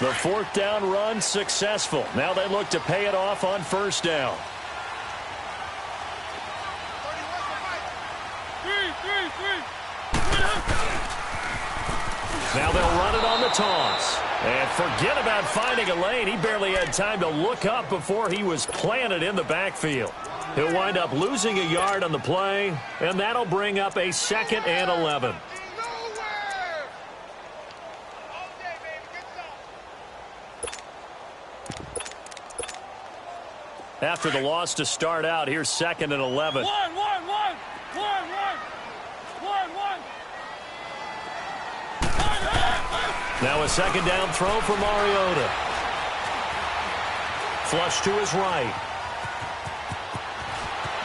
The fourth down run successful. Now they look to pay it off on first down. Now they'll run it on the toss. And forget about finding a lane. He barely had time to look up before he was planted in the backfield. He'll wind up losing a yard on the play, and that'll bring up a 2nd and 11. After the loss to start out, here's 2nd and 11. Now a 2nd down throw for Mariota. Flush to his right.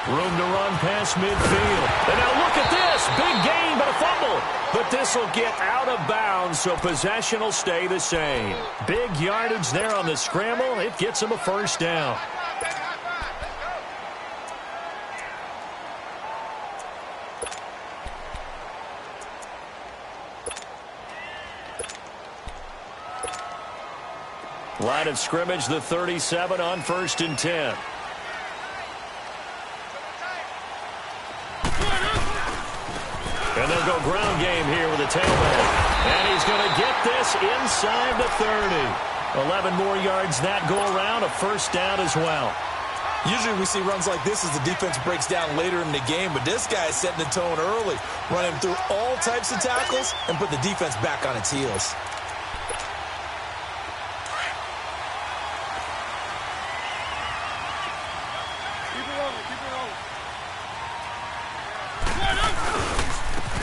Room to run past midfield. And now look at this. Big gain, but a fumble. But this will get out of bounds, so possession will stay the same. Big yardage there on the scramble. It gets him a first down. Line of scrimmage, the 37 on 1st and 10. And they'll go ground game here with a tailback. And he's going to get this inside the 30. 11 more yards that go around, a first down as well. Usually we see runs like this as the defense breaks down later in the game, but this guy is setting the tone early, running through all types of tackles and put the defense back on its heels.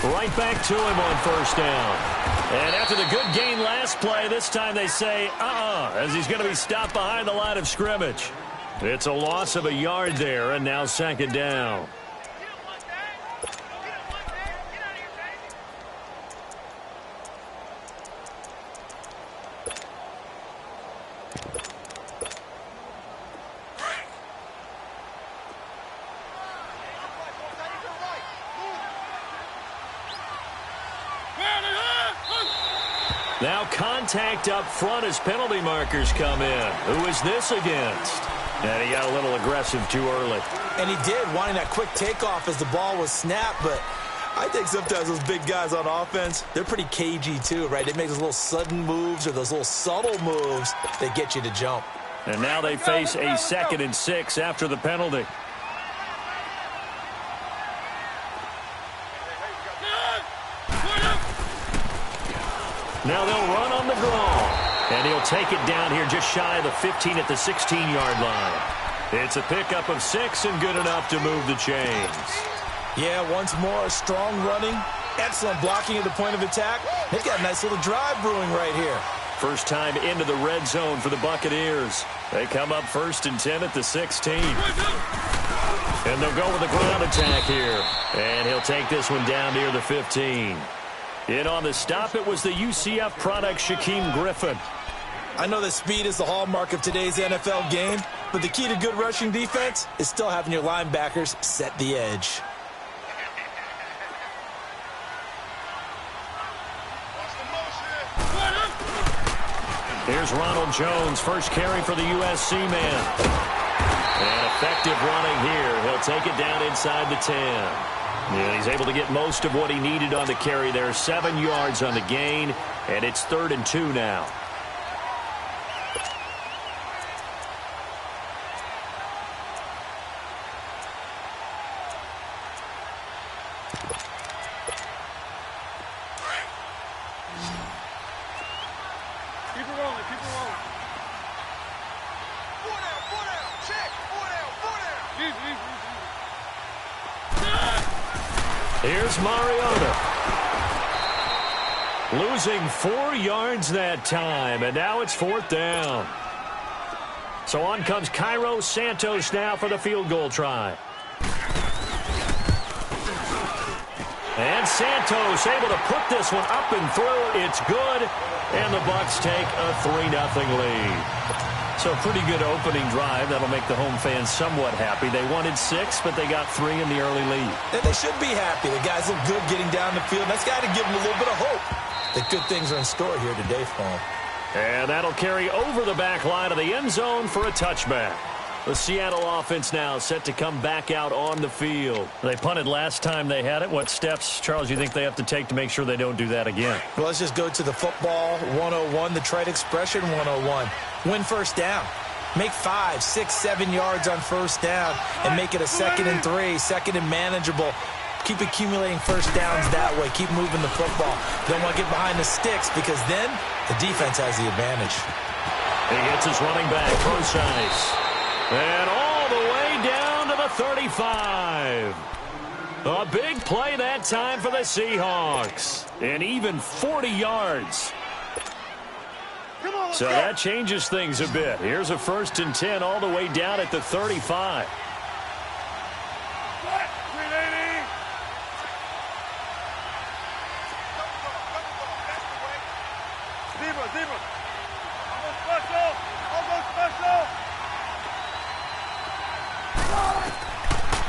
Right back to him on first down. And after the good gain last play, this time they say, as he's going to be stopped behind the line of scrimmage. It's a loss of a yard there, and now 2nd down. Now contact up front as penalty markers come in. Who is this against? And he got a little aggressive too early. And he did, wanting that quick takeoff as the ball was snapped. But I think sometimes those big guys on offense, they're pretty cagey too, right? They make those little sudden moves or those little subtle moves that get you to jump. And now they face a 2nd and 6 after the penalty. Now they'll run on the draw. And he'll take it down here just shy of the 15 at the 16-yard line. It's a pickup of 6 and good enough to move the chains. Yeah, once more, strong running, excellent blocking at the point of attack. They've got a nice little drive brewing right here. First time into the red zone for the Buccaneers. They come up 1st and 10 at the 16. And they'll go with a ground attack here. And he'll take this one down near the 15. In on the stop, it was the UCF product, Shaquem Griffin. I know that speed is the hallmark of today's NFL game, but the key to good rushing defense is still having your linebackers set the edge. Here's Ronald Jones, first carry for the USC man. And effective running here. He'll take it down inside the 10. Yeah, he's able to get most of what he needed on the carry there. 7 yards on the gain, and it's 3rd and 2 now. Keep it rolling, keep it rolling. 4 down, check, 4 down. Easy. Here's Mariota. Losing 4 yards that time, and now it's 4th down. So on comes Cairo Santos now for the field goal try. And Santos able to put this one up and through. It's good, and the Bucs take a 3-0 lead. So a pretty good opening drive. That'll make the home fans somewhat happy. They wanted 6, but they got 3 in the early lead. And they should be happy. The guys look good getting down the field. That's got to give them a little bit of hope that good things are in store here today for them. And that'll carry over the back line of the end zone for a touchback. The Seattle offense now set to come back out on the field. They punted last time they had it. What steps, Charles, you think they have to take to make sure they don't do that again? Well, let's just go to the football 101, the trite expression 101. Win first down. Make 5, 6, 7 yards on first down and make it a 2nd and 3, 2nd and manageable. Keep accumulating first downs that way. Keep moving the football. Don't want to get behind the sticks because then the defense has the advantage. He gets his running back, Procise. And all the way down to the 35. A big play that time for the Seahawks. And even 40 yards. So that changes things a bit. Here's a 1st and 10 all the way down at the 35.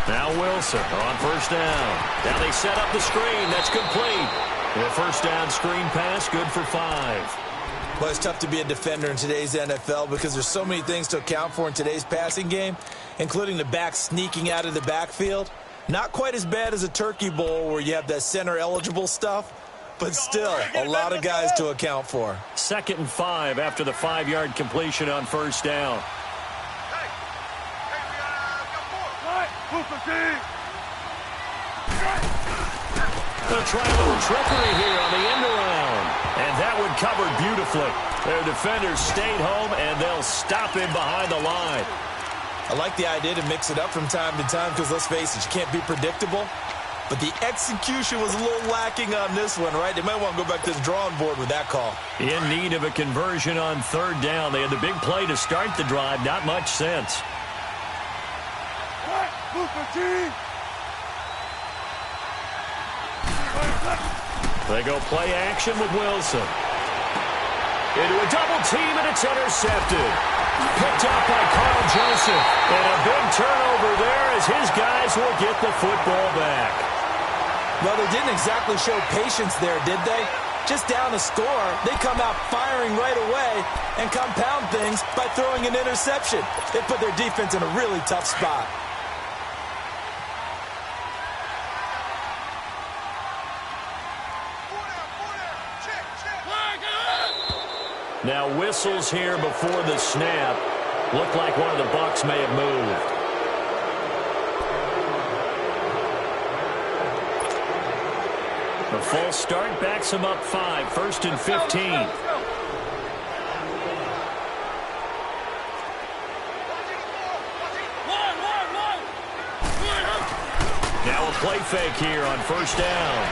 Now Wilson on first down. Now they set up the screen. That's complete. The first down screen pass, good for 5. Well, it's tough to be a defender in today's NFL because there's so many things to account for in today's passing game, including the back sneaking out of the backfield. Not quite as bad as a turkey bowl where you have that center-eligible stuff, but still a lot of guys to account for. 2nd and 5 after the 5-yard completion on first down. They'll try a little trickery here on the end around. And that one covered beautifully. Their defenders stayed home, and they'll stop him behind the line. I like the idea to mix it up from time to time because, let's face it, you can't be predictable. But the execution was a little lacking on this one, right? They might want to go back to the drawing board with that call. In need of a conversion on 3rd down. They had the big play to start the drive. Not much sense. They go play action with Wilson. Into a double team, and it's intercepted. Picked up by Carl Joseph. And a big turnover there as his guys will get the football back. Well, they didn't exactly show patience there, did they? Just down a score, they come out firing right away and compound things by throwing an interception. They put their defense in a really tough spot. Now whistles here before the snap. Looked like one of the Bucs may have moved. The false start backs him up 5. 1st and 15. Now a play fake here on first down.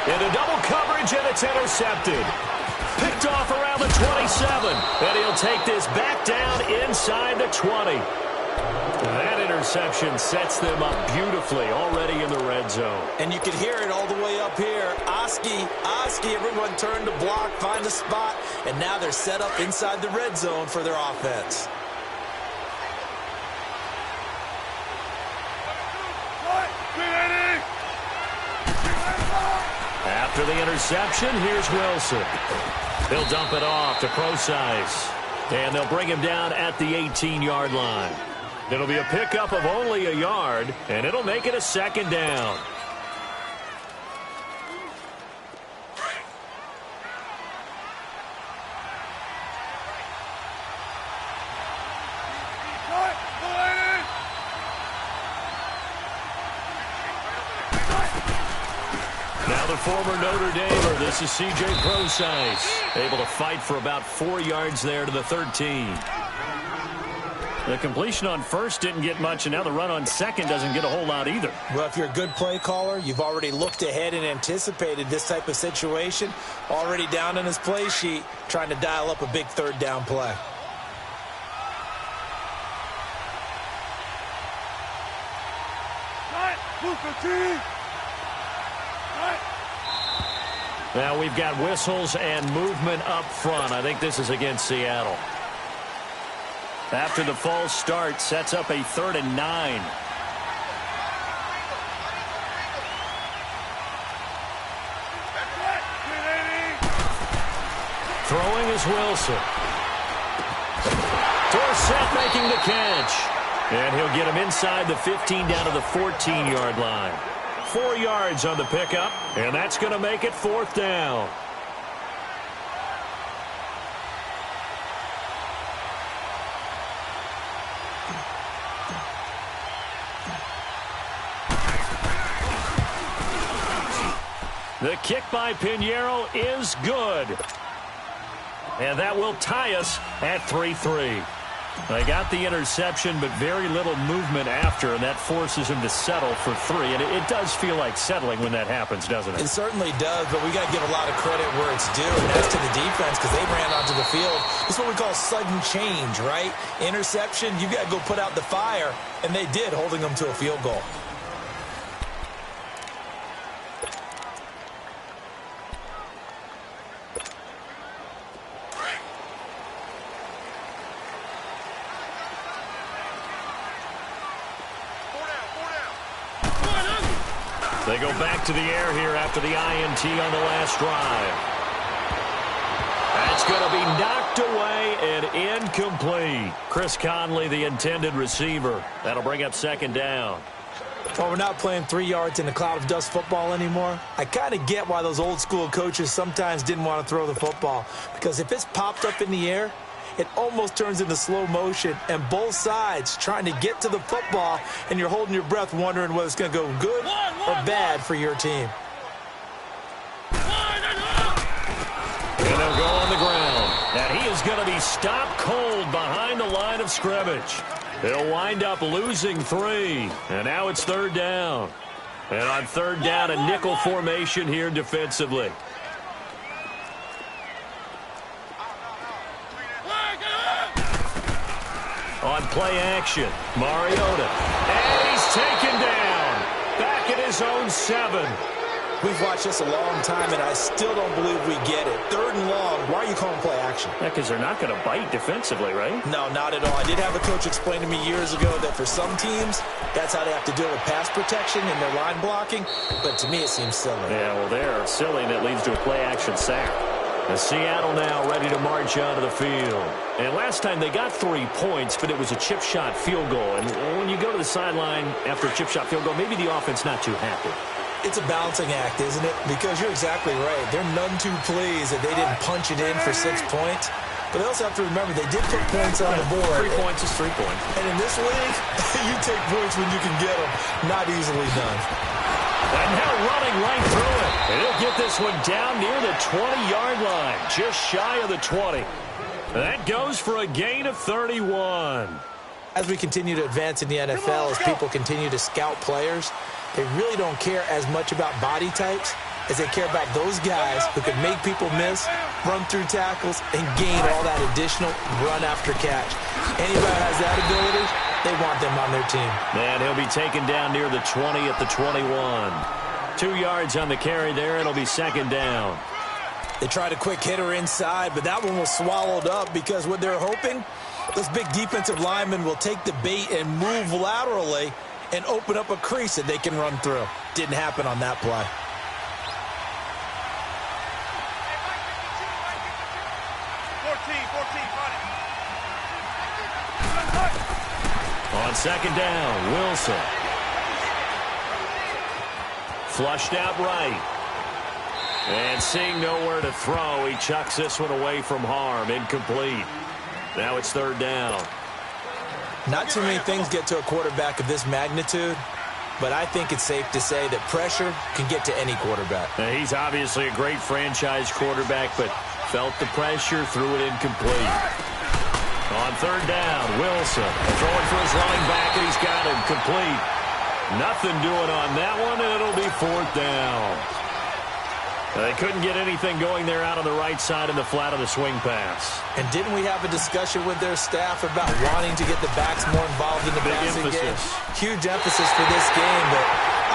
Into double coverage, and it's intercepted. Picked off around the 27. And he'll take this back down inside the 20. That interception sets them up beautifully already in the red zone. And you can hear it all the way up here. Oski, everyone turned to block, find a spot, and now they're set up inside the red zone for their offense. After the interception, here's Wilson. He'll dump it off to Procise. And they'll bring him down at the 18-yard line. It'll be a pickup of only a yard, and it'll make it a 2nd down. Now the former Notre Damer, this is C.J. Procise, able to fight for about 4 yards there to the 13. The completion on first didn't get much, and now the run on second doesn't get a whole lot either. Well, if you're a good play caller, you've already looked ahead and anticipated this type of situation. Already down in his play sheet, trying to dial up a big 3rd down play. Now we've got whistles and movement up front. I think this is against Seattle. After the false start, sets up a 3rd and 9. Throwing is Wilson. Dorsett making the catch. And he'll get him inside the 15 down to the 14-yard line. 4 yards on the pickup, and that's going to make it 4th down. The kick by Pinheiro is good. And that will tie us at 3-3. They got the interception, but very little movement after, and that forces him to settle for 3. And it does feel like settling when that happens, doesn't it? It certainly does, but we got to give a lot of credit where it's due, and that's to the defense because they ran onto the field. It's what we call sudden change, right? Interception, you got to go put out the fire, and they did, holding them to a field goal. They go back to the air here after the INT on the last drive. That's going to be knocked away and incomplete. Chris Conley, the intended receiver. That'll bring up 2nd down. Well, we're not playing 3 yards in a cloud of dust football anymore. I kind of get why those old school coaches sometimes didn't want to throw the football. Because if it's popped up in the air, it almost turns into slow motion, and both sides trying to get to the football, and you're holding your breath wondering whether it's going to go good or bad for your team. And they'll go on the ground. And he is going to be stopped cold behind the line of scrimmage. He'll wind up losing 3, and now it's 3rd down. And on 3rd down, a nickel formation here defensively. On play action, Mariota. And he's taken down. Back at his own 7. We've watched this a long time, and I still don't believe we get it. 3rd and long, why are you calling play action? Yeah, because they're not going to bite defensively, right? No, not at all. I did have a coach explain to me years ago that for some teams, that's how they have to deal with pass protection and their line blocking. But to me, it seems silly. Yeah, well, they're silly, and it leads to a play action sack. And Seattle now ready to march onto the field. And last time they got 3 points, but it was a chip shot field goal. And when you go to the sideline after a chip shot field goal, maybe the offense not too happy. It's a balancing act, isn't it? Because you're exactly right. They're none too pleased that they didn't punch it in for 6 points. But they also have to remember they did put points on the board. 3 points is 3 points. And in this league, you take points when you can get them. Not easily done. And now running right through it. And he'll get this one down near the 20-yard line, just shy of the 20. That goes for a gain of 31. As we continue to advance in the NFL, as people continue to scout players, they really don't care as much about body types as they care about those guys who can make people miss, run through tackles, and gain all that additional run after catch. Anybody who has that ability, they want them on their team. And he'll be taken down near the 20 at the 21. 2 yards on the carry there. It'll be 2nd down. They tried a quick hitter inside, but that one was swallowed up because what they're hoping, those big defensive linemen will take the bait and move laterally and open up a crease that they can run through. Didn't happen on that play. On 2nd down, Wilson. Flushed out right. And seeing nowhere to throw, he chucks this one away from harm. Incomplete. Now it's 3rd down. Not too many things get to a quarterback of this magnitude, but I think it's safe to say that pressure can get to any quarterback. Now, he's obviously a great franchise quarterback, but felt the pressure, threw it incomplete. On 3rd down, Wilson throwing for his running back, and he's got him complete. Nothing doing on that one, and it'll be 4th down. They couldn't get anything going there out on the right side in the flat of the swing pass. And didn't we have a discussion with their staff about wanting to get the backs more involved in the passing game? Huge emphasis for this game, but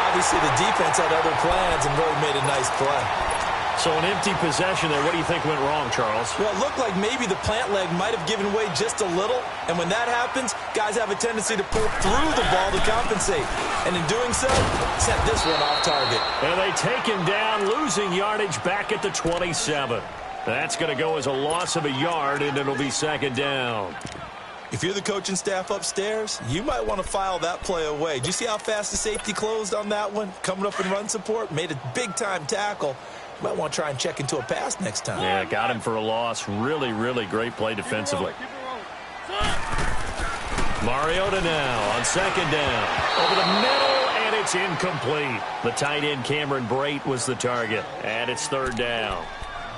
obviously the defense had other plans and really made a nice play. So an empty possession there. What do you think went wrong, Charles? Well, it looked like maybe the plant leg might have given way just a little. And when that happens, guys have a tendency to pull through the ball to compensate. And in doing so, set this one off target. And they take him down, losing yardage back at the 27. That's going to go as a loss of a yard, and it'll be second down. If you're the coaching staff upstairs, you might want to file that play away. Did you see how fast the safety closed on that one? Coming up in run support, made a big-time tackle. You might want to try and check into a pass next time. Yeah, got him for a loss. Really, really great play defensively. Mariota now on second down. Over the middle, and it's incomplete. The tight end, Cameron Brate, was the target. And it's third down.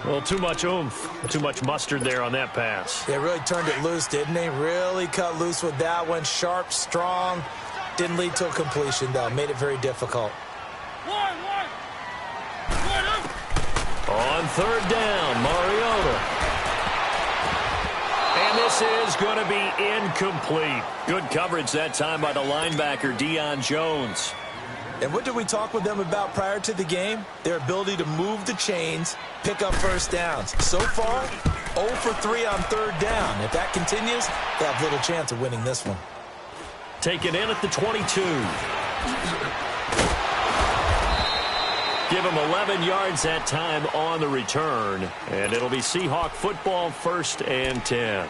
Well, too much oomph, too much mustard there on that pass. They really turned it loose, didn't they? Really cut loose with that one. Sharp, strong. Didn't lead to a completion, though. Made it very difficult. On third down, Mariota. And this is going to be incomplete. Good coverage that time by the linebacker, Deion Jones. And what did we talk with them about prior to the game? Their ability to move the chains, pick up first downs. So far, 0 for 3 on third down. If that continues, they have little chance of winning this one. Taken in at the 22. Give him 11 yards that time on the return. And it'll be Seahawk football, 1st and 10.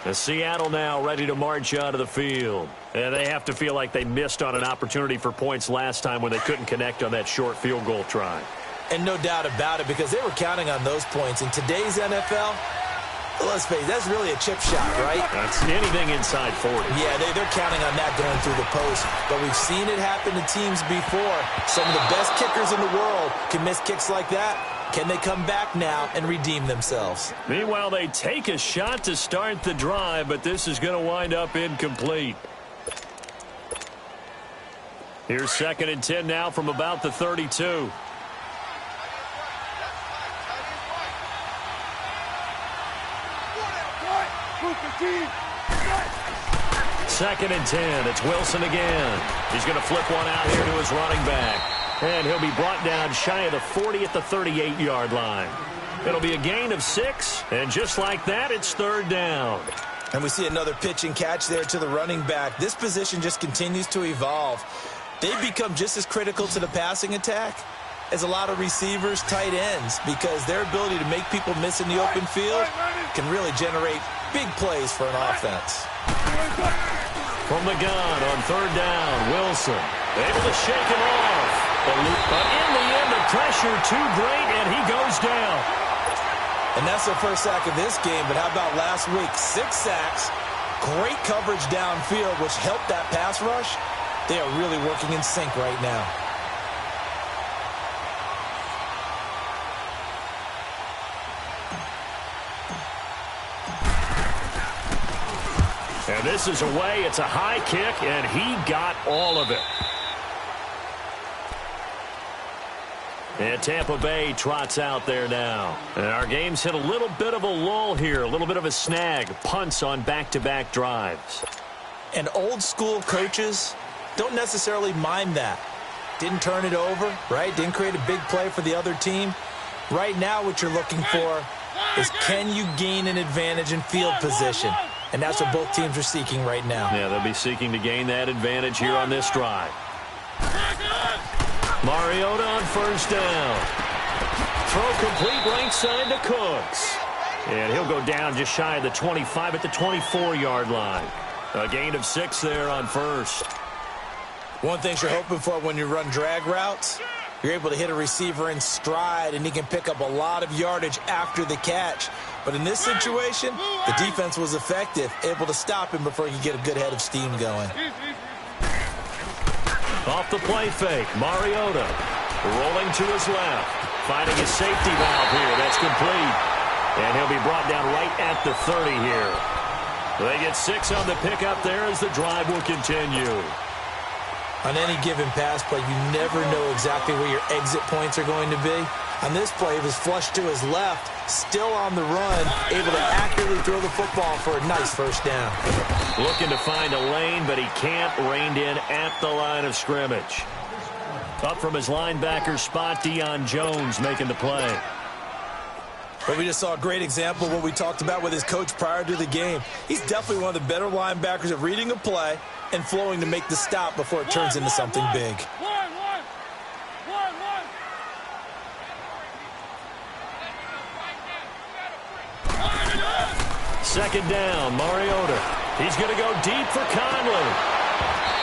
The Seattle now ready to march out of the field. And they have to feel like they missed on an opportunity for points last time when they couldn't connect on that short field goal try. And no doubt about it, because they were counting on those points. In today's NFL, let's face it, that's really a chip shot, right? That's anything inside 40. Yeah, they're counting on that going through the post. But we've seen it happen to teams before. Some of the best kickers in the world can miss kicks like that. Can they come back now and redeem themselves? Meanwhile, they take a shot to start the drive, but this is going to wind up incomplete. Here's 2nd and 10 now from about the 32. Second and 10. It's Wilson again. He's going to flip one out here to his running back. And he'll be brought down shy of the 40 at the 38-yard line. It'll be a gain of 6, and just like that, it's third down. And we see another pitch and catch there to the running back. This position just continues to evolve. They've become just as critical to the passing attack as a lot of receivers, tight ends, because their ability to make people miss in the open field can really generate big plays for an offense. From the gun on third down, Wilson able to shake him off. But in the end, the pressure too great, and he goes down. And that's the first sack of this game, but how about last week? 6 sacks, great coverage downfield, which helped that pass rush. They are really working in sync right now. And this is away. It's a high kick, and he got all of it. And Tampa Bay trots out there now. And our game's hit a little bit of a lull here, a little bit of a snag. Punts on back-to-back drives. And old-school coaches don't necessarily mind that. Didn't turn it over, right? Didn't create a big play for the other team. Right now what you're looking for is, can you gain an advantage in field position? And that's what both teams are seeking right now. Yeah, they'll be seeking to gain that advantage here on this drive. Mariota on first down. Throw complete right side to Cooks. And he'll go down just shy of the 25 at the 24-yard line. A gain of 6 there on first. One thing you're hoping for when you run drag routes, you're able to hit a receiver in stride, and he can pick up a lot of yardage after the catch. But in this situation, the defense was effective, able to stop him before he could get a good head of steam going. Off the play fake, Mariota rolling to his left, finding his safety valve here. That's complete. And he'll be brought down right at the 30 here. They get 6 on the pickup there as the drive will continue. On any given pass play, you never know exactly where your exit points are going to be. On this play, it was flushed to his left, still on the run, able to accurately throw the football for a nice first down. Looking to find a lane, but he can't, reined in at the line of scrimmage. Up from his linebacker spot, Deion Jones making the play. But we just saw a great example of what we talked about with his coach prior to the game. He's definitely one of the better linebackers at reading a play and flowing to make the stop before it turns into something big. second down. Mariota. He's going to go deep for Conley.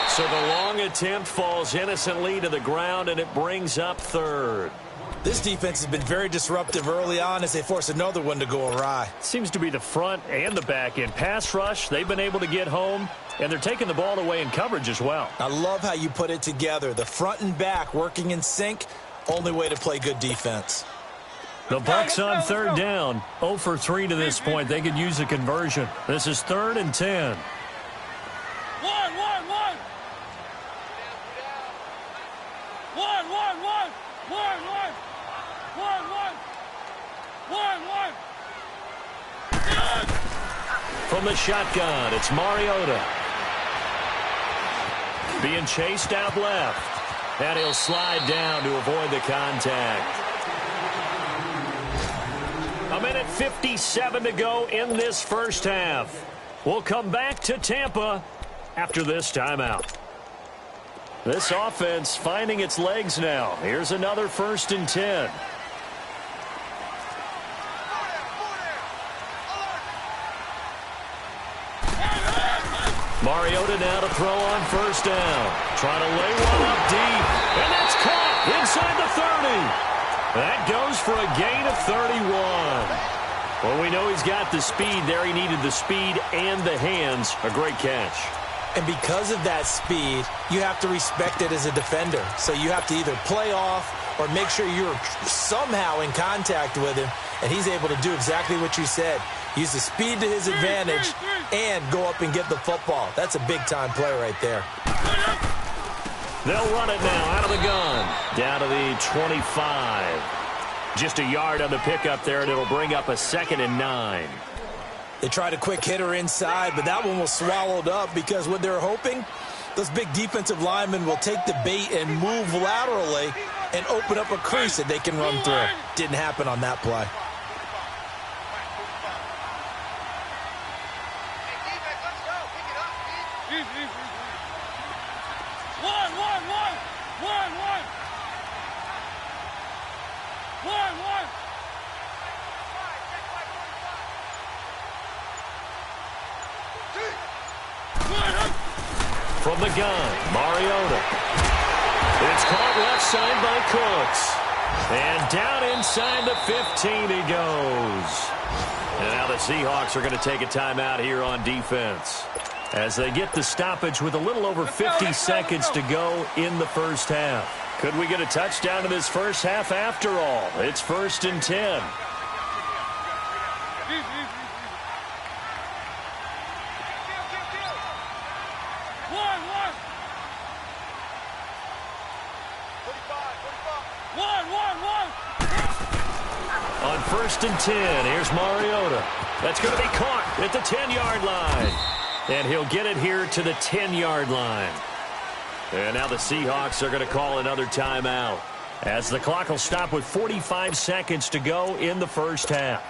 So the long attempt falls innocently to the ground, and it brings up third. This defense has been very disruptive early on as they force another one to go awry. Seems to be the front and the back end. Pass rush, they've been able to get home, and they're taking the ball away in coverage as well. I love how you put it together. The front and back working in sync, only way to play good defense. The Bucs on third down. 0 for 3 to this point. They could use a conversion. This is 3rd and 10. From the shotgun, it's Mariota. Being chased out left. And he'll slide down to avoid the contact. A minute 57 to go in this first half. We'll come back to Tampa after this timeout. This offense finding its legs now. Here's another 1st and 10. Mariota now to throw on 1st down. Trying to lay one up deep. And that's caught inside the 30. That goes for a gain of 31. Well, we know he's got the speed there. He needed the speed and the hands. A great catch. And because of that speed, you have to respect it as a defender. So you have to either play off or make sure you're somehow in contact with him. And he's able to do exactly what you said. Use the speed to his advantage and go up and get the football. That's a big-time play right there. They'll run it now out of the gun. Down to the 25. Just a yard on the pickup there, and it'll bring up a 2nd and 9. They tried a quick hitter inside, but that one was swallowed up because what they're hoping, those big defensive linemen will take the bait and move laterally and open up a crease that they can run through. Didn't happen on that play. From the gun, Mariota. It's caught left side by Cooks. And down inside the 15 he goes. And now the Seahawks are going to take a timeout here on defense as they get the stoppage with a little over 50 seconds to go in the first half. Could we get a touchdown in this first half after all? It's 1st and 10. On 1st and 10, here's Mariota. That's going to be caught at the 10-yard line. And he'll get it here to the 10-yard line. And now the Seahawks are going to call another timeout as the clock will stop with 45 seconds to go in the first half.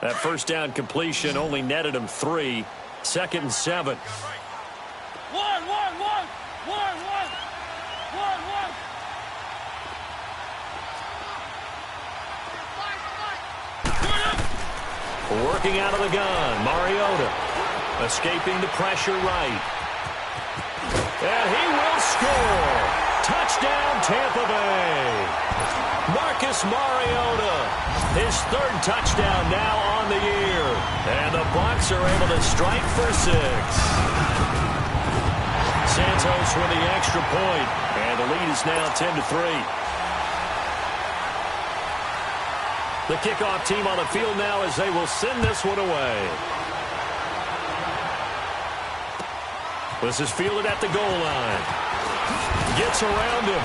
That first down completion only netted him 3. 2nd and 7. Working out of the gun, Mariota. Escaping the pressure right. And he will score. Touchdown, Tampa Bay. Marcus Mariota. His 3rd touchdown now on the year. And the Bucs are able to strike for 6. Santos with the extra point. And the lead is now 10-3. The kickoff team on the field now as they will send this one away. This is fielded at the goal line. Gets around him.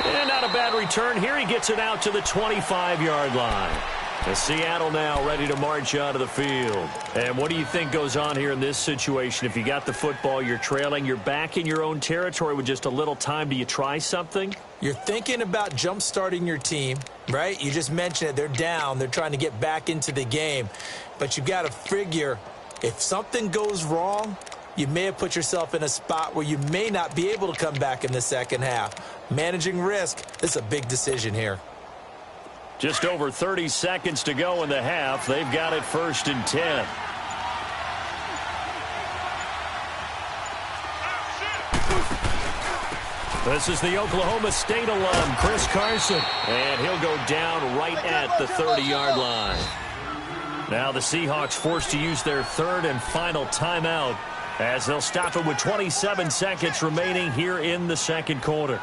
And not a bad return here. He gets it out to the 25-yard line. And Seattle now ready to march onto the field. And what do you think goes on here in this situation? If you got the football, you're trailing, you're back in your own territory with just a little time. Do you try something? You're thinking about jump-starting your team, right? You just mentioned it. They're down. They're trying to get back into the game. But you've got to figure If something goes wrong, you may have put yourself in a spot where you may not be able to come back in the second half. Managing risk, this is a big decision here. Just over 30 seconds to go in the half. They've got it 1st and 10. This is the Oklahoma State alum, Chris Carson. And he'll go down right at the 30-yard line. Now the Seahawks forced to use their 3rd and final timeout as they'll stop it with 27 seconds remaining here in the 2nd quarter.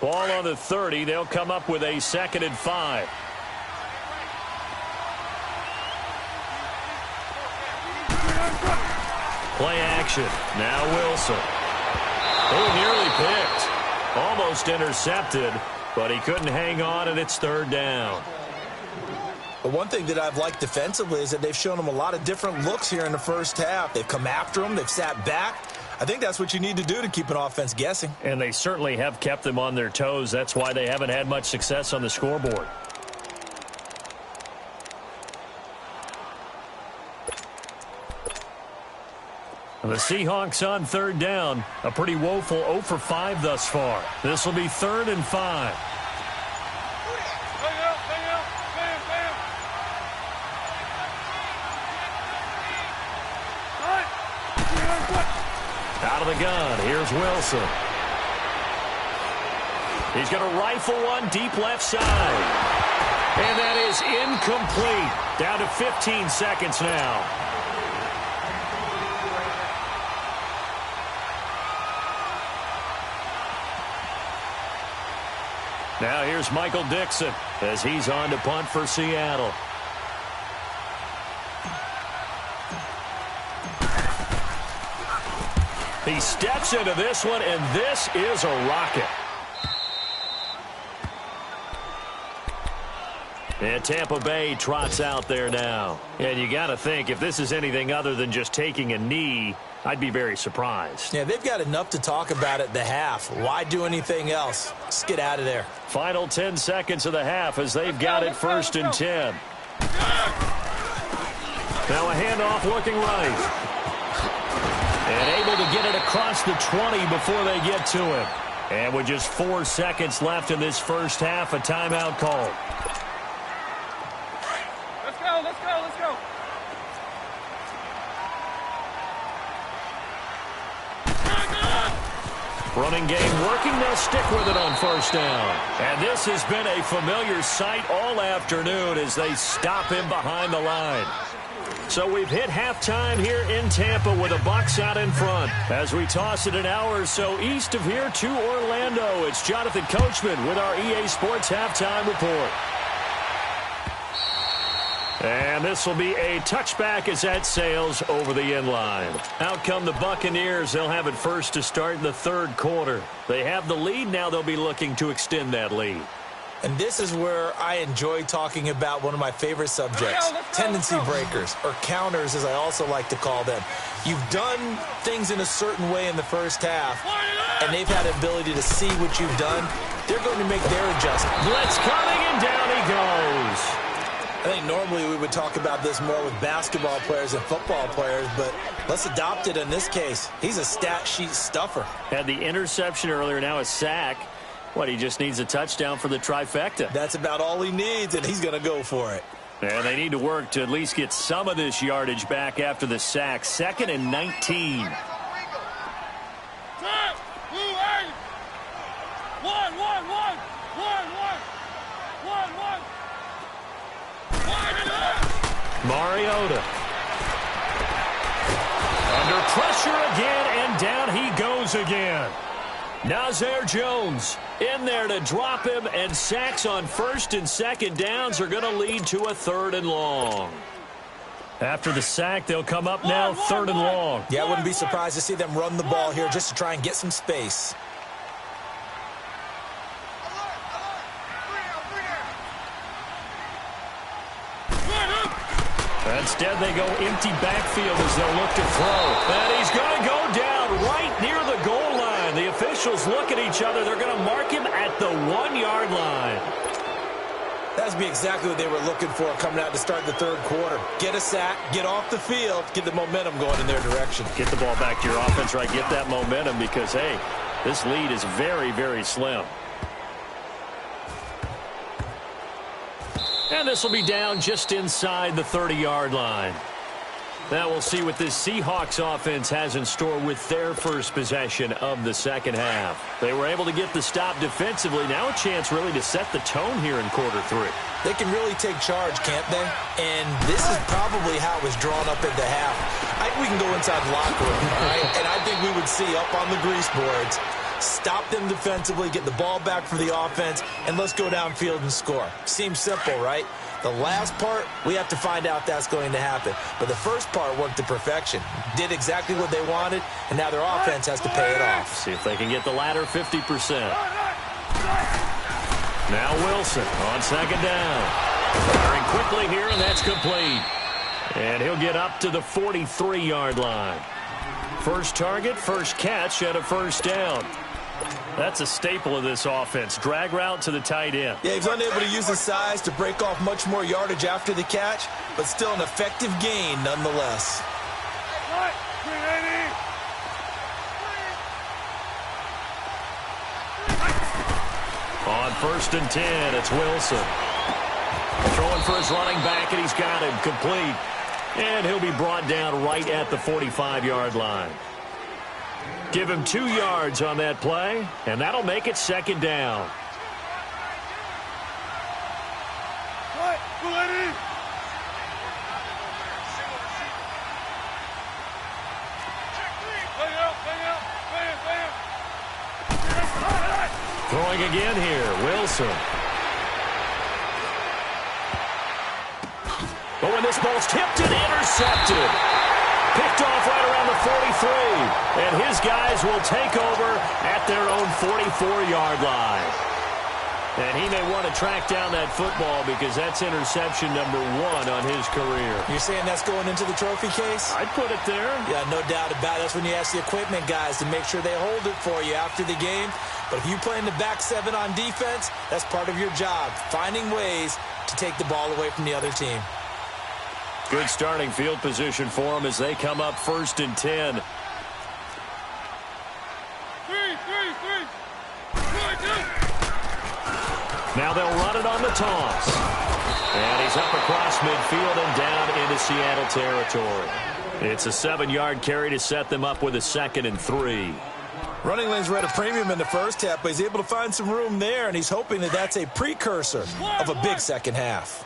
Ball on the 30. They'll come up with a 2nd and 5. Play action. Now Wilson. Oh, nearly picked. Almost intercepted, but he couldn't hang on, and it's 3rd down. But one thing that I've liked defensively is that they've shown them a lot of different looks here in the first half. They've come after them. They've sat back. I think that's what you need to do to keep an offense guessing. And they certainly have kept them on their toes. That's why they haven't had much success on the scoreboard. The Seahawks on 3rd down. A pretty woeful 0 for 5 thus far. This will be 3rd and 5. Out of the gun, here's Wilson. He's going to rifle one deep left side. And that is incomplete. Down to 15 seconds now. Now here's Michael Dixon as he's on to punt for Seattle. He steps into this one, and this is a rocket. And Tampa Bay trots out there now. And you got to think, if this is anything other than just taking a knee, I'd be very surprised. Yeah, they've got enough to talk about at the half. Why do anything else? Let's get out of there. Final 10 seconds of the half as they've got it 1st and 10. Now a handoff looking right. And able to get it across the 20 before they get to him. And with just 4 seconds left in this first half, a timeout called. Let's go, let's go, let's go. Running game working. They'll stick with it on 1st down. And this has been a familiar sight all afternoon as they stop him behind the line. So we've hit halftime here in Tampa with the Bucs out in front. As we toss it an hour or so east of here to Orlando, it's Jonathan Coachman with our EA Sports Halftime Report. And this will be a touchback as that sails over the end line. Out come the Buccaneers. They'll have it first to start in the 3rd quarter. They have the lead. Now they'll be looking to extend that lead. And this is where I enjoy talking about one of my favorite subjects, tendency breakers, or counters as I also like to call them. You've done things in a certain way in the first half, and they've had the ability to see what you've done. They're going to make their adjustment. Blitz coming, and down he goes. I think normally we would talk about this more with basketball players and football players, but let's adopt it in this case. He's a stat sheet stuffer. Had the interception earlier, now a sack. What, he just needs a touchdown for the trifecta. That's about all he needs, and he's going to go for it. And they need to work to at least get some of this yardage back after the sack. 2nd and 19. Mariota. Under pressure again, and down he goes again. Nazir Jones in there to drop him, and sacks on 1st and 2nd downs are going to lead to a 3rd and long. After the sack, they'll come up now 3rd and long. Yeah, I wouldn't be surprised to see them run the ball here just to try and get some space. Instead, they go empty backfield as they'll look to throw. And he's going to go down right near the goal line. The officials look at each other. They're going to mark him at the 1-yard line. That's be exactly what they were looking for coming out to start the third quarter. Get a sack, get off the field, get the momentum going in their direction. Get the ball back to your offense, right? Get that momentum because, hey, this lead is very, very slim. And this will be down just inside the 30-yard line. Now we'll see what this Seahawks offense has in store with their first possession of the second half. They were able to get the stop defensively. Now a chance really to set the tone here in quarter 3. They can really take charge, can't they? And this is probably how it was drawn up at the half. I think we can go inside the locker room, all right? And I think we would see up on the grease boards, stop them defensively, get the ball back for the offense, and let's go downfield and score. Seems simple, right? The last part, we have to find out that's going to happen. But the first part worked to perfection. Did exactly what they wanted, and now their offense has to pay it off. See if they can get the latter 50%. Now Wilson on second down. Firing quickly here, and that's complete. And he'll get up to the 43-yard line. First target, first catch, and a first down. That's a staple of this offense. Drag route to the tight end. Yeah, he's unable to use his size to break off much more yardage after the catch, but still an effective gain nonetheless. On 1st and 10, it's Wilson. Throwing for his running back, and he's got him complete. And he'll be brought down right at the 45-yard line. Give him 2 yards on that play, and that'll make it second down. Throwing again here, Wilson. But when this ball's tipped and intercepted. Picked off right around the 43. And his guys will take over at their own 44-yard line. And he may want to track down that football because that's interception number 1 on his career. You're saying that's going into the trophy case? I'd put it there. Yeah, no doubt about it. That's when you ask the equipment guys to make sure they hold it for you after the game. But if you play in the back 7 on defense, that's part of your job, finding ways to take the ball away from the other team. Good starting field position for them as they come up 1st and 10. Now they'll run it on the toss. And he's up across midfield and down into Seattle territory. It's a 7-yard carry to set them up with a 2nd and 3. Running lanes were at a premium in the first half, but he's able to find some room there, and he's hoping that that's a precursor of a big second half.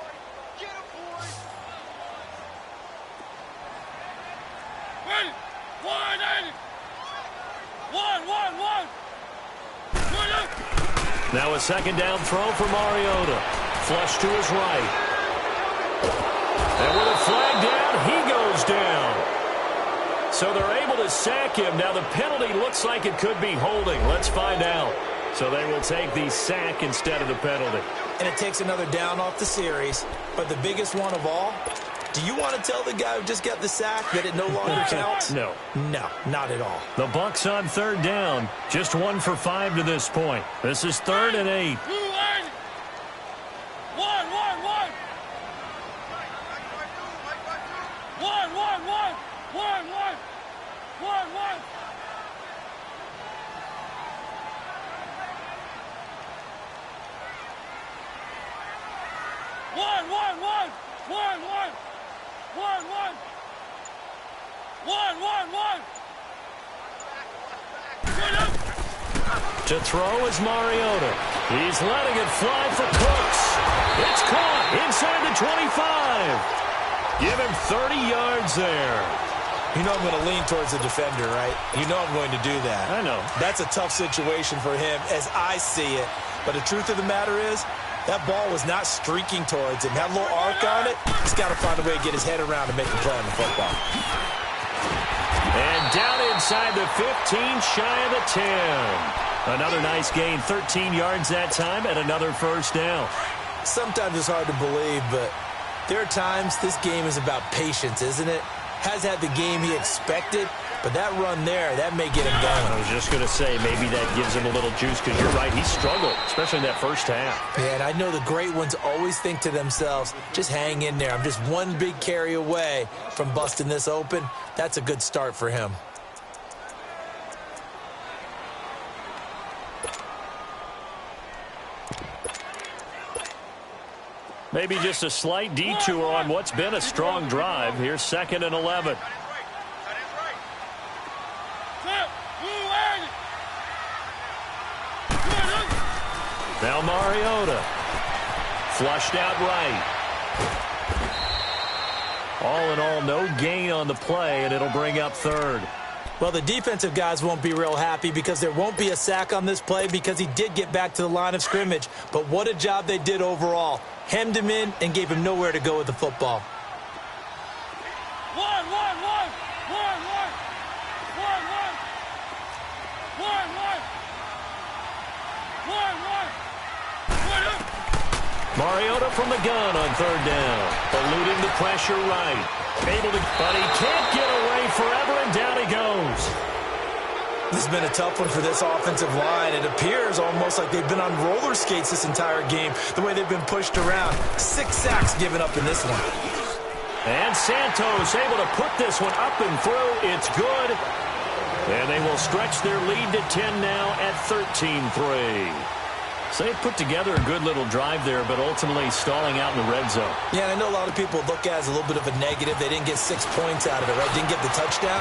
Now a second down throw for Mariota. Flush to his right. And with a flag down, he goes down. So they're able to sack him. Now the penalty looks like it could be holding. Let's find out. So they will take the sack instead of the penalty. And it takes another down off the series. But the biggest one of all, do you want to tell the guy who just got the sack that it no longer counts? No. No, not at all. The Bucs on 3rd down. Just 1 for 5 to this point. This is 3rd and 8. To throw is Mariota. He's letting it fly for Cooks. It's caught inside the 25. Give him 30 yards there. You know I'm going to lean towards the defender, right? You know I'm going to do that. I know. That's a tough situation for him as I see it. But the truth of the matter is, that ball was not streaking towards him. Had a little arc on it. He's got to find a way to get his head around and make a play on the football. And down inside the 15, shy of the 10. Another nice gain, 13 yards that time, and another first down. Sometimes it's hard to believe, but There are times this game is about patience, isn't it? Has had the game he expected, but that run there, that may get him down. I was just going to say, maybe that gives him a little juice, because you're right, he struggled, especially in that first half. Yeah, and I know the great ones always think to themselves, just hang in there. I'm just one big carry away from busting this open. That's a good start for him. Maybe just a slight detour on what's been a strong drive. Here's 2nd and 11. Now Mariota. Flushed out right. All in all, no gain on the play, and it'll bring up 3rd. Well, the defensive guys won't be real happy because there won't be a sack on this play because he did get back to the line of scrimmage. But what a job they did overall. Hemmed him in and gave him nowhere to go with the football. Mariota from the gun on 3rd down. Eluding the pressure right. Able to, but he can't get away forever, and down he goes. This has been a tough one for this offensive line. It appears almost like they've been on roller skates this entire game, the way they've been pushed around. 6 sacks given up in this one. And Santos able to put this one up and through. It's good. And they will stretch their lead to 10 now at 13-3. So they put together a good little drive there, but ultimately stalling out in the red zone. Yeah, and I know a lot of people look at it as a little bit of a negative. They didn't get 6 points out of it, right? Didn't get the touchdown.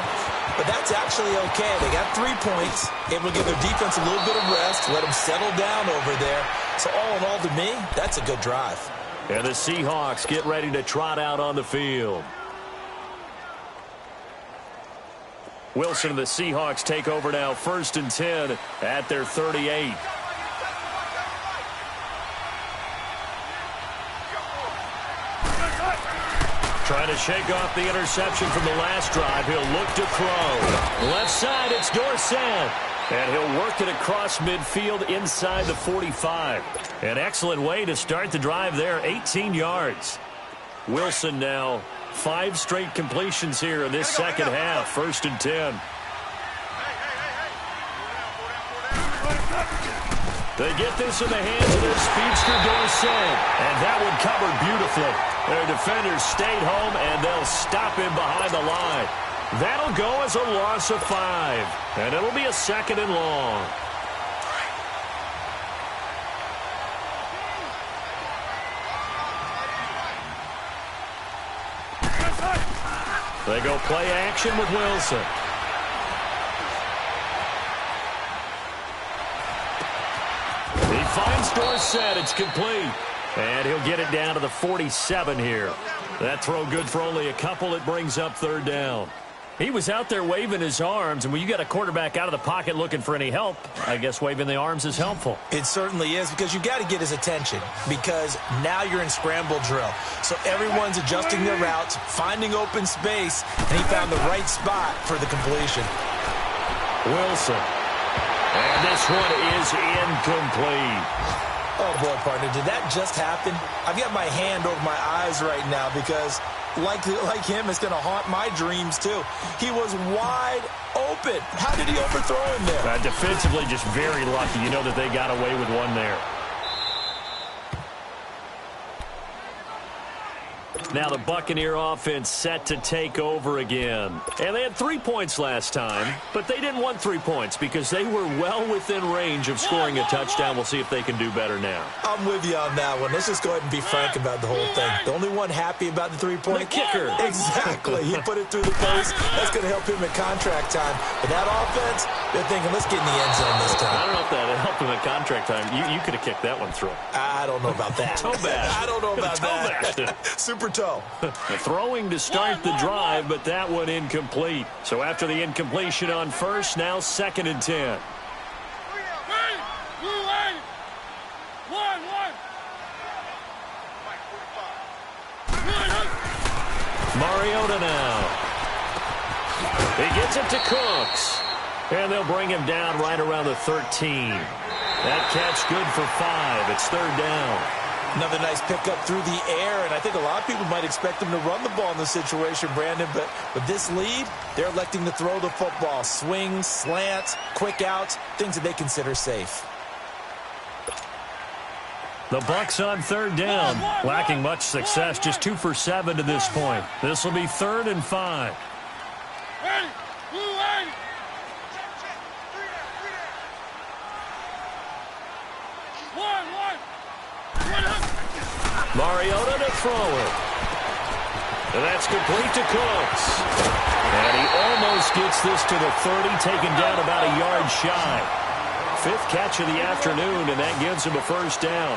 But that's actually okay. They got 3 points, able to give their defense a little bit of rest, let them settle down over there. So all in all, to me, that's a good drive. And the Seahawks get ready to trot out on the field. Wilson and the Seahawks take over now, 1st and 10 at their 38. Trying to shake off the interception from the last drive. He'll look to throw. Left side, it's Dorsett. And he'll work it across midfield inside the 45. An excellent way to start the drive there, 18 yards. Wilson now, 5 straight completions here in this second half, 1st and 10. They get this in the hands of their speedster Dorsett. And that one covered beautifully. Their defenders stayed home, and they'll stop him behind the line. That'll go as a loss of 5. And it'll be a 2nd and long. They go play action with Wilson. He finds Dorsett. It's complete. And he'll get it down to the 47 here. That throw good for only a couple. It brings up 3rd down. He was out there waving his arms, and when you got a quarterback out of the pocket looking for any help, I guess waving the arms is helpful. It certainly is, because you got to get his attention, because now you're in scramble drill. So everyone's adjusting their routes, finding open space, and he found the right spot for the completion. Wilson. And this one is incomplete. Oh, boy, partner, did that just happen? I've got my hand over my eyes right now because, like him, it's going to haunt my dreams, too. He was wide open. How did he overthrow him there? Defensively, just very lucky. You know that they got away with one there. Now the Buccaneer offense set to take over again. And they had 3 points last time, but they didn't want 3 points because they were well within range of scoring a touchdown. We'll see if they can do better now. I'm with you on that one. Let's just go ahead and be frank about the whole thing. The only one happy about the three-point the kicker. Exactly. He put it through the post. That's going to help him at contract time. But that offense, they're thinking, let's get in the end zone this time. I don't know if that helped him at contract time. You could have kicked that one through. I don't know about that. Toe bash. I don't know about that. Super toe. Throwing to start the drive, but that one incomplete. So after the incompletion on 1st, now 2nd and 10. Mariota now. He gets it to Cooks. And they'll bring him down right around the 13. That catch good for 5. It's 3rd down. Another nice pickup through the air, and I think a lot of people might expect them to run the ball in this situation, Brandon, but with this lead, they're electing to throw the football. Swings, slants, quick outs, things that they consider safe. The Bucs on third down, lacking much success, just 2 for 7 to this point. This will be 3rd and 5. Ready. Blue ready. Mariota to throw it. And that's complete to Cooks. And he almost gets this to the 30, taken down about a yard shy. 5th catch of the afternoon, and that gives him a first down.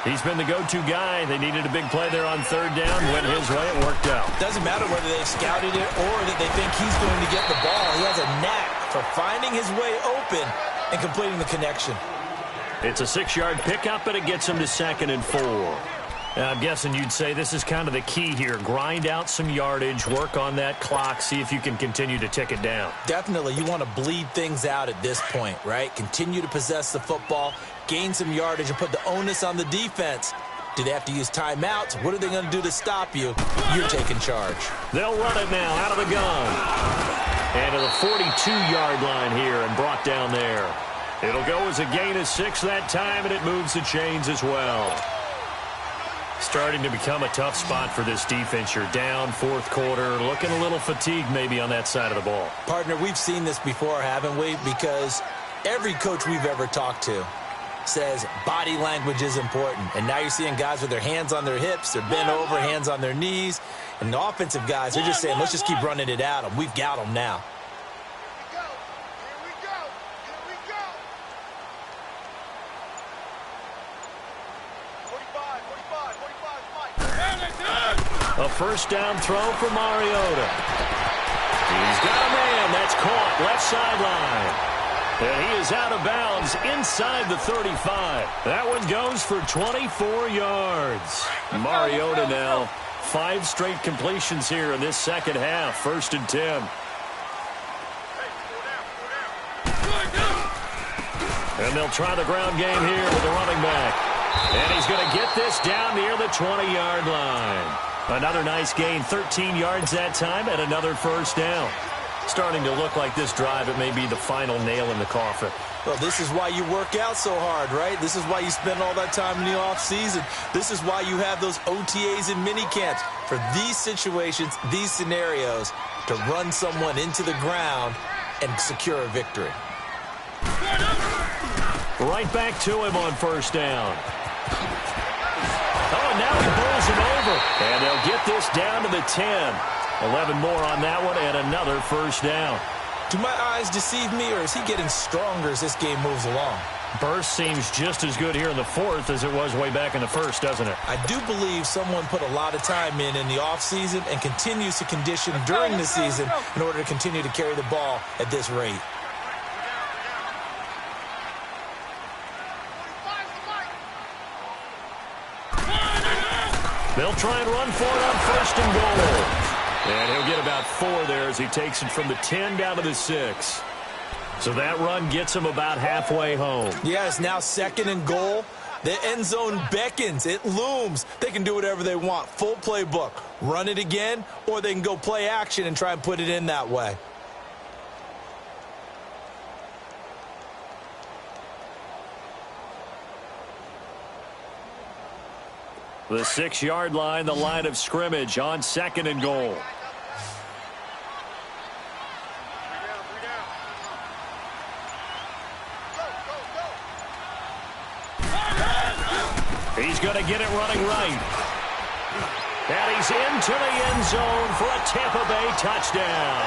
He's been the go-to guy. They needed a big play there on third down. Went his way. It worked out. Doesn't matter whether they've scouted it or that they think he's going to get the ball. He has a knack for finding his way open and completing the connection. It's a 6-yard pickup, and it gets him to 2nd and 4. I'm guessing you'd say this is kind of the key here. Grind out some yardage, work on that clock, see if you can continue to tick it down. Definitely. You want to bleed things out at this point, right? Continue to possess the football, gain some yardage, and put the onus on the defense. Do they have to use timeouts? What are they going to do to stop you? You're taking charge. They'll run it now out of the gun. And to the 42-yard line here and brought down there. It'll go as a gain of 6 that time, and it moves the chains as well. Starting to become a tough spot for this defense. You're down 4th quarter, looking a little fatigued maybe on that side of the ball. Partner, we've seen this before, haven't we? Because every coach we've ever talked to says body language is important. And now you're seeing guys with their hands on their hips, they're bent over, hands on their knees. And the offensive guys, they're just saying, let's just keep running it at them. We've got them now. A first down throw for Mariota. He's got a man. That's caught left sideline. And he is out of bounds inside the 35. That one goes for 24 yards. Mariota now 5 straight completions here in this second half. 1st and 10. And they'll try the ground game here with the running back. And he's going to get this down near the 20-yard line. Another nice gain, 13 yards that time, and another first down. Starting to look like this drive, it may be the final nail in the coffin. Well, this is why you work out so hard, right? This is why you spend all that time in the offseason. This is why you have those OTAs and mini camps. For these situations, these scenarios, to run someone into the ground and secure a victory. Right back to him on first down. Oh, now he bowls him over. And they'll get this down to the 10. 11 more on that one and another first down. Do my eyes deceive me, or is he getting stronger as this game moves along? Burst seems just as good here in the 4th as it was way back in the 1st, doesn't it? I do believe someone put a lot of time in the offseason and continues to condition during the season in order to continue to carry the ball at this rate. They'll try and run for it on 1st and goal. And he'll get about 4 there as he takes it from the 10 down to the 6. So that run gets him about halfway home. Yeah, it's now 2nd and goal. The end zone beckons. It looms. They can do whatever they want. Full playbook. Run it again, or they can go play action and try and put it in that way. The 6-yard line, the line of scrimmage on 2nd and goal. He's going to get it running right. And he's into the end zone for a Tampa Bay touchdown.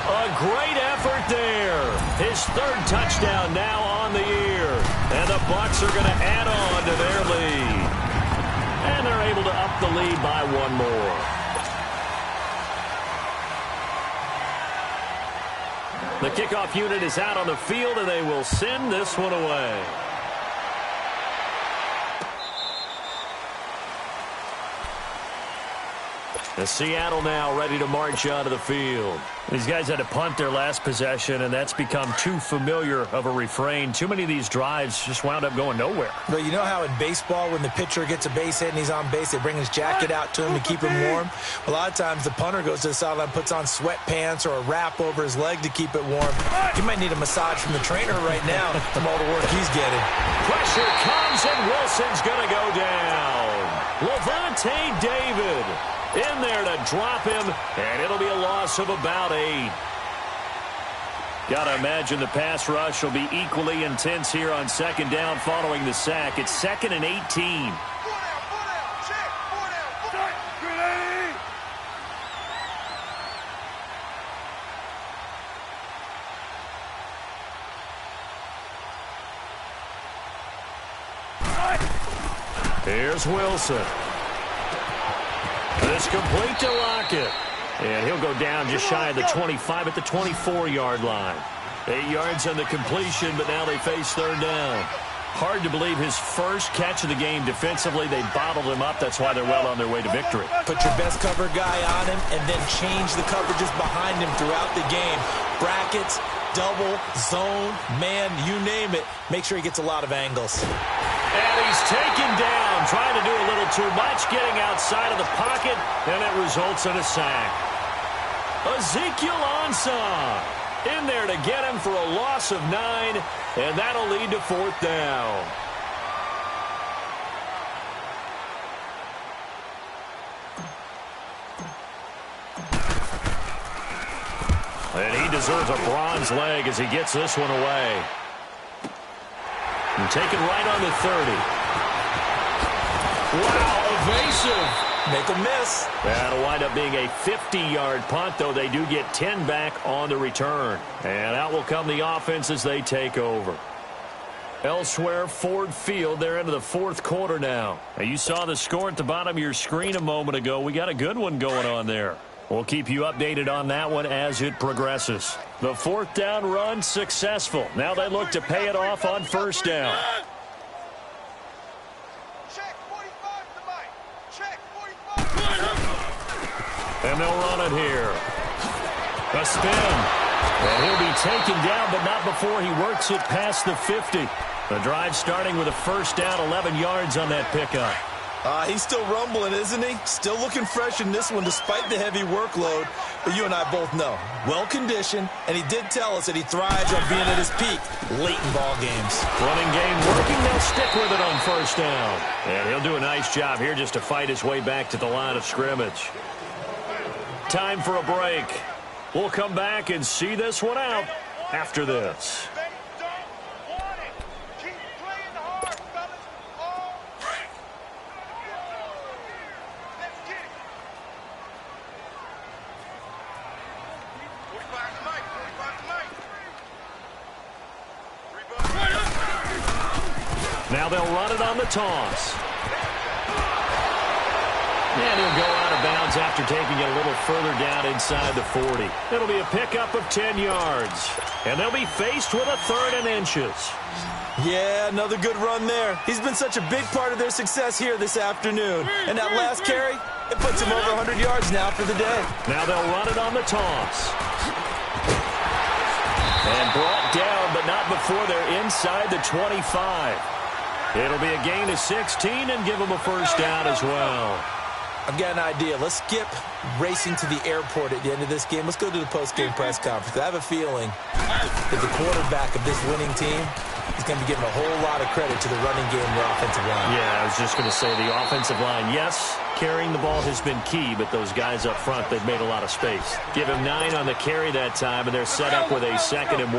A great effort there. His 3rd touchdown now on the year. And the Bucs are going to add on to their lead. And they're able to up the lead by 1 more. The kickoff unit is out on the field, and they will send this one away. And Seattle now ready to march onto the field. These guys had to punt their last possession, and that's become too familiar of a refrain. Too many of these drives just wound up going nowhere. But you know how in baseball, when the pitcher gets a base hit and he's on base, they bring his jacket out to him to keep him warm? A lot of times the punter goes to the sideline, puts on sweatpants or a wrap over his leg to keep it warm. He might need a massage from the trainer right now from all the work he's getting. Pressure comes, and Wilson's going to go down. Levante David in there to drop him, and it'll be a loss of about 8. Gotta imagine the pass rush will be equally intense here on second down following the sack. It's 2nd and 18. 4 down, check, 4 down, grenade! Here's Wilson. This complete to Lockett. And he'll go down just shy of the 25 at the 24-yard line. 8 yards on the completion, but now they face third down. Hard to believe his first catch of the game defensively. They bottled him up. That's why they're well on their way to victory. Put your best cover guy on him and then change the coverages behind him throughout the game. Brackets, double, zone, man, you name it. Make sure he gets a lot of angles. And he's taken down, trying to do a little too much, getting outside of the pocket, and it results in a sack. Ezekiel Ansah in there to get him for a loss of 9, and that'll lead to fourth down. And he deserves a bronze leg as he gets this one away. And taken right on the 30. Wow, evasive. Make a miss. That'll wind up being a 50-yard punt, though they do get 10 back on the return. And out will come the offense as they take over. Elsewhere, Ford Field, they're into the fourth quarter now. You saw the score at the bottom of your screen a moment ago. We got a good one going on there. We'll keep you updated on that one as it progresses. The fourth down run successful. Now they look to pay it off on first down. Check 45 tonight. Check 45. And they'll run it here. A spin. And he'll be taken down, but not before he works it past the 50. The drive starting with a first down, 11 yards on that pickup. He's still rumbling, isn't he? Still looking fresh in this one despite the heavy workload. But you and I both know, well-conditioned, and he did tell us that he thrives on being at his peak late in ball games. Running game working, they'll stick with it on first down. And he'll do a nice job here just to fight his way back to the line of scrimmage. Time for a break. We'll come back and see this one out after this. They don't want it. Keep playing hard, fellas. All right. Let's get it. 45 tonight. 45 tonight. Now they'll run it on the toss. And he'll go out of bounds after taking it a little further down inside the 40. It'll be a pickup of 10 yards. And they'll be faced with a 3rd and inches. Yeah, another good run there. He's been such a big part of their success here this afternoon. And that last carry, it puts him over 100 yards now for the day. Now they'll run it on the toss. And brought down, but not before they're inside the 25. It'll be a gain of 16 and give them a first down as well. I've got an idea. Let's skip racing to the airport at the end of this game. Let's go to the post-game press conference. I have a feeling that the quarterback of this winning team is going to be giving a whole lot of credit to the running game and the offensive line. Yeah, I was just going to say the offensive line, yes, carrying the ball has been key, but those guys up front, they've made a lot of space. Give him 9 on the carry that time, and they're set up with a 2nd and 1.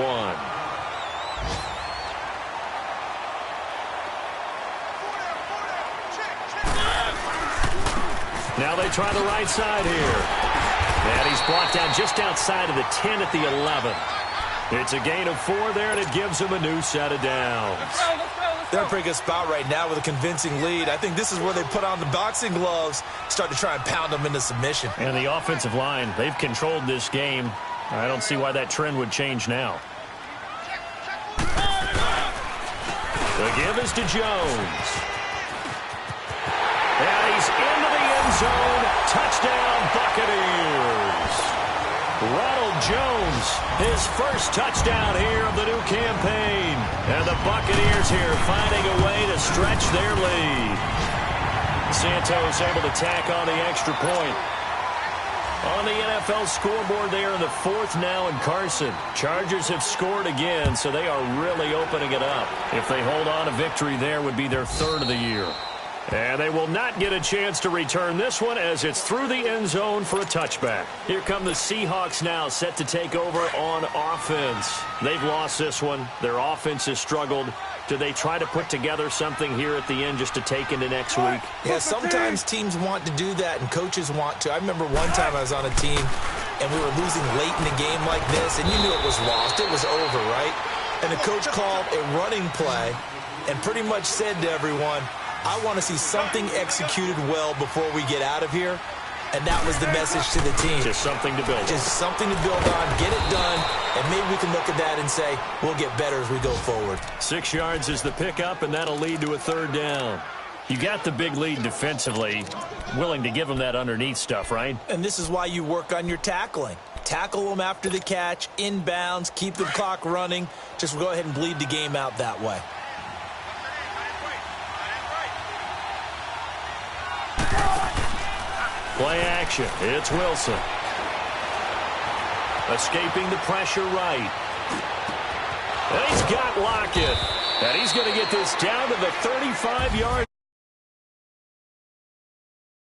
Now they try the right side here. And he's brought down just outside of the 10 at the 11. It's a gain of 4 there, and it gives him a new set of downs. They're in a pretty good spot right now with a convincing lead. I think this is where they put on the boxing gloves, start to try and pound them into submission. And the offensive line, they've controlled this game. I don't see why that trend would change now. The give is to Jones. And he's into the end zone. Touchdown, Buccaneers. Ronald Jones, his first touchdown here of the new campaign. And the Buccaneers here finding a way to stretch their lead. Santos able to tack on the extra point. On the NFL scoreboard, they are in the fourth now in Carson. Chargers have scored again, so they are really opening it up. If they hold on, a victory there would be their third of the year. And they will not get a chance to return this one as it's through the end zone for a touchback. Here come the Seahawks now, set to take over on offense. They've lost this one. Their offense has struggled. Do they try to put together something here at the end just to take into next week? Yeah, sometimes teams want to do that and coaches want to. I remember one time I was on a team and we were losing late in a game like this and you knew it was lost. It was over, right? And the coach called a running play and pretty much said to everyone, I want to see something executed well before we get out of here. And that was the message to the team. Just something to build on. Just something to build on, get it done, and maybe we can look at that and say, we'll get better as we go forward. 6 yards is the pickup, and that'll lead to a third down. You got the big lead defensively. Willing to give them that underneath stuff, right? And this is why you work on your tackling. Tackle them after the catch, inbounds, keep the clock running. Just go ahead and bleed the game out that way. Play action. It's Wilson. Escaping the pressure right. And he's got Lockett. And he's going to get this down to the 35-yard